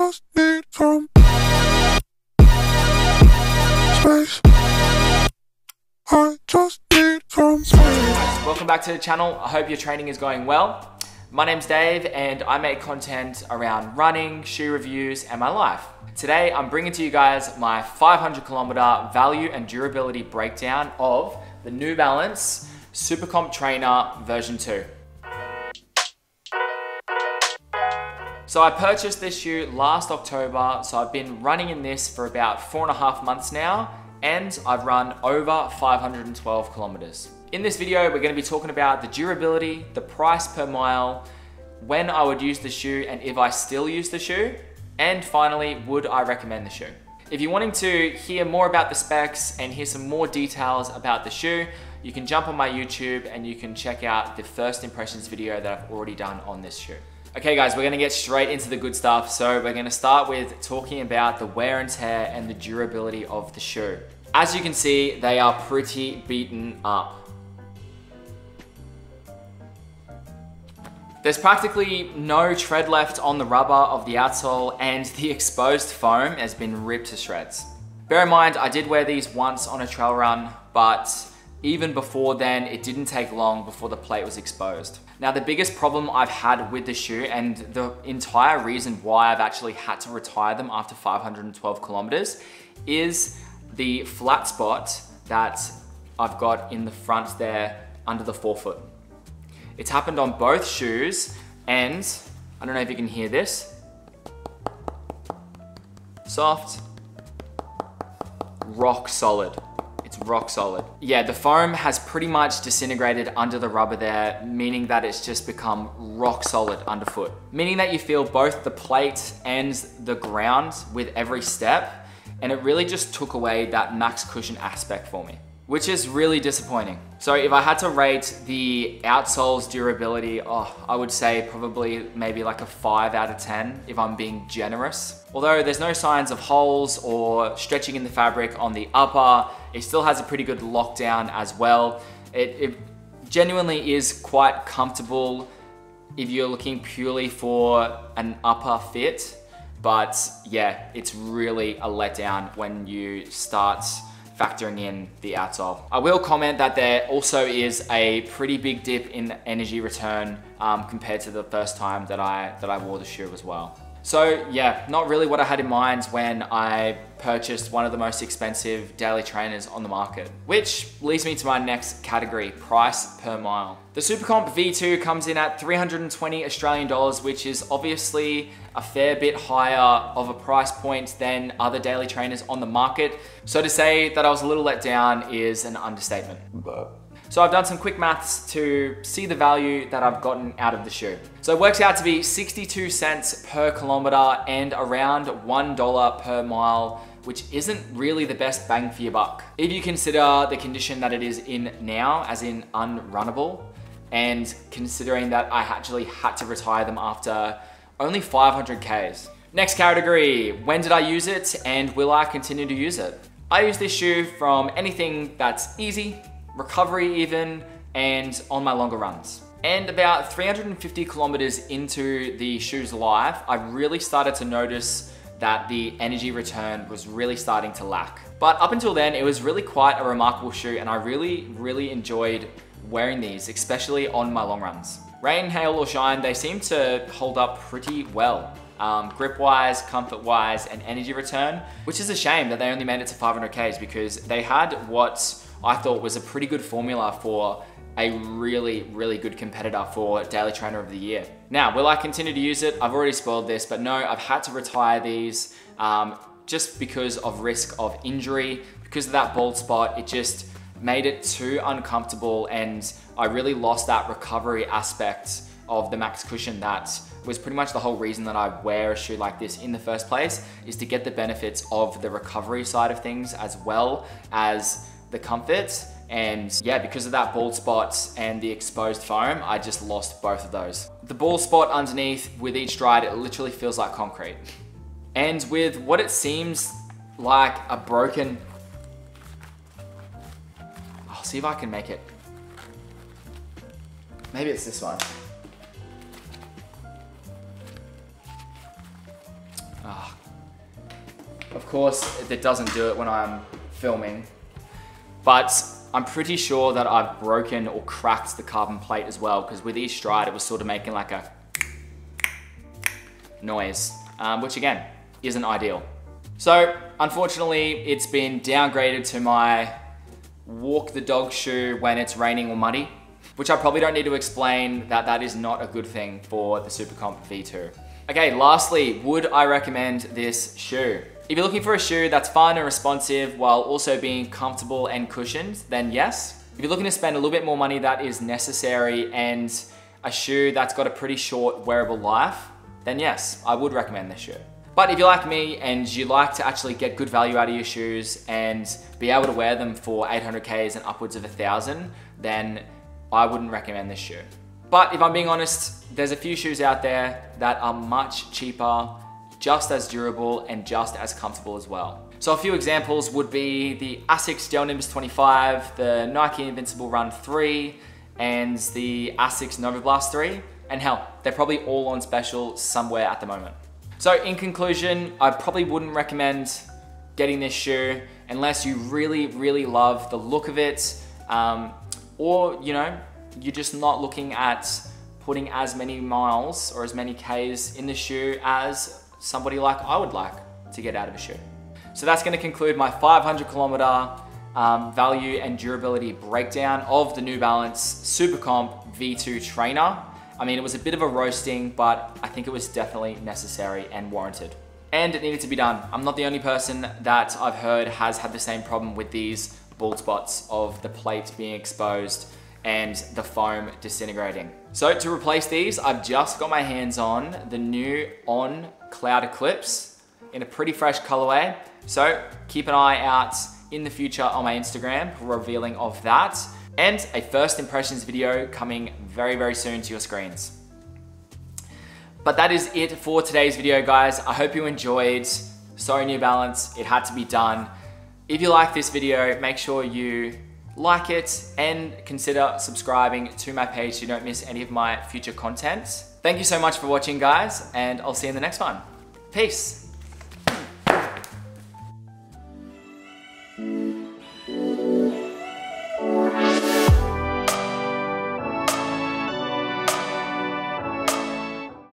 just need some space. I just need some space. Welcome back to the channel. I hope your training is going well. My name's Dave and I make content around running, shoe reviews, and my life. Today, I'm bringing to you guys my 500 kilometer value and durability breakdown of the New Balance Supercomp Trainer version 2. So I purchased this shoe last October, so I've been running in this for about 4.5 months now, and I've run over 512 kilometers. In this video, we're going to be talking about the durability, the price per mile, when I would use the shoe and if I still use the shoe, and finally, would I recommend the shoe? If you're wanting to hear more about the specs and hear some more details about the shoe, you can jump on my YouTube and you can check out the first impressions video that I've already done on this shoe. Okay guys, we're gonna get straight into the good stuff. So we're gonna start with talking about the wear and tear and the durability of the shoe. As you can see, they are pretty beaten up. There's practically no tread left on the rubber of the outsole and the exposed foam has been ripped to shreds. Bear in mind, I did wear these once on a trail run, but even before then, it didn't take long before the plate was exposed. Now, the biggest problem I've had with the shoe and the entire reason why I've actually had to retire them after 512 kilometers is the flat spot that I've got in the front there under the forefoot. It's happened on both shoes and I don't know if you can hear this. Soft, rock solid. It's rock solid. Yeah, the foam has pretty much disintegrated under the rubber there, meaning that it's just become rock solid underfoot. Meaning that you feel both the plate and the ground with every step, and it really just took away that max cushion aspect for me, which is really disappointing. So if I had to rate the outsole's durability, I would say probably maybe like a 5 out of 10 if I'm being generous. Although there's no signs of holes or stretching in the fabric on the upper, it still has a pretty good lockdown as well. It genuinely is quite comfortable if you're looking purely for an upper fit, but yeah, it's really a letdown when you start factoring in the outsole. I will comment that there also is a pretty big dip in energy return compared to the first time that I wore the shoe as well. So yeah, not really what I had in mind when I purchased one of the most expensive daily trainers on the market, which leads me to my next category, price per mile. The Supercomp V2 comes in at 320 Australian dollars, which is obviously a fair bit higher of a price point than other daily trainers on the market. So to say that I was a little let down is an understatement. So I've done some quick maths to see the value that I've gotten out of the shoe. So it works out to be 62 cents per kilometer and around $1 per mile, which isn't really the best bang for your buck. If you consider the condition that it is in now, as in unrunnable, and considering that I actually had to retire them after only 500 Ks. Next category, when did I use it and will I continue to use it? I use this shoe from anything that's easy, recovery even, and on my longer runs. And about 350 kilometers into the shoe's life, I really started to notice that the energy return was really starting to lack. But up until then, it was really quite a remarkable shoe and I really enjoyed wearing these, especially on my long runs. Rain, hail, or shine, they seem to hold up pretty well. Grip-wise, comfort-wise, and energy return, which is a shame that they only made it to 500 Ks because they had what I thought was a pretty good formula for a really good competitor for Daily Trainer of the Year. Now, will I continue to use it? I've already spoiled this, but no, I've had to retire these just because of risk of injury. Because of that bald spot, it just made it too uncomfortable and I really lost that recovery aspect of the max cushion that was pretty much the whole reason that I wear a shoe like this in the first place, is to get the benefits of the recovery side of things as well as the comfort. And yeah, because of that bald spot and the exposed foam, I just lost both of those. The bald spot underneath with each stride, it literally feels like concrete. And with what it seems like a broken, I'll see if I can make it. Maybe it's this one. Of course, it doesn't do it when I'm filming, but I'm pretty sure that I've broken or cracked the carbon plate as well, because with each stride, it was sort of making like a noise, which again, isn't ideal. So unfortunately, it's been downgraded to my walk the dog shoe when it's raining or muddy, which I probably don't need to explain that that is not a good thing for the Supercomp V2. Okay, lastly, would I recommend this shoe? If you're looking for a shoe that's fun and responsive while also being comfortable and cushioned, then yes. If you're looking to spend a little bit more money that is necessary and a shoe that's got a pretty short wearable life, then yes, I would recommend this shoe. But if you're like me and you like to actually get good value out of your shoes and be able to wear them for 800Ks and upwards of 1,000, then I wouldn't recommend this shoe. But if I'm being honest, there's a few shoes out there that are much cheaper, just as durable and just as comfortable as well. So a few examples would be the Asics Gel Nimbus 25, the Nike Invincible Run 3, and the Asics Nova Blast 3. And hell, they're probably all on special somewhere at the moment. So in conclusion, I probably wouldn't recommend getting this shoe unless you really, really love the look of it, or you know, you're just not looking at putting as many miles or as many Ks in the shoe as somebody like I would like to get out of a shoe. So that's gonna conclude my 500 kilometer value and durability breakdown of the New Balance Supercomp V2 Trainer. I mean, it was a bit of a roasting, but I think it was definitely necessary and warranted. And it needed to be done. I'm not the only person that I've heard has had the same problem with these bald spots of the plate being exposed and the foam disintegrating. So to replace these, I've just got my hands on the new On Cloud Eclipse in a pretty fresh colorway. So keep an eye out in the future on my Instagram for revealing of that, and a first impressions video coming very, very soon to your screens. But that is it for today's video, guys. I hope you enjoyed. Sorry, New Balance, it had to be done. If you like this video, make sure you like it and consider subscribing to my page so you don't miss any of my future content. Thank you so much for watching, guys, and I'll see you in the next one. Peace.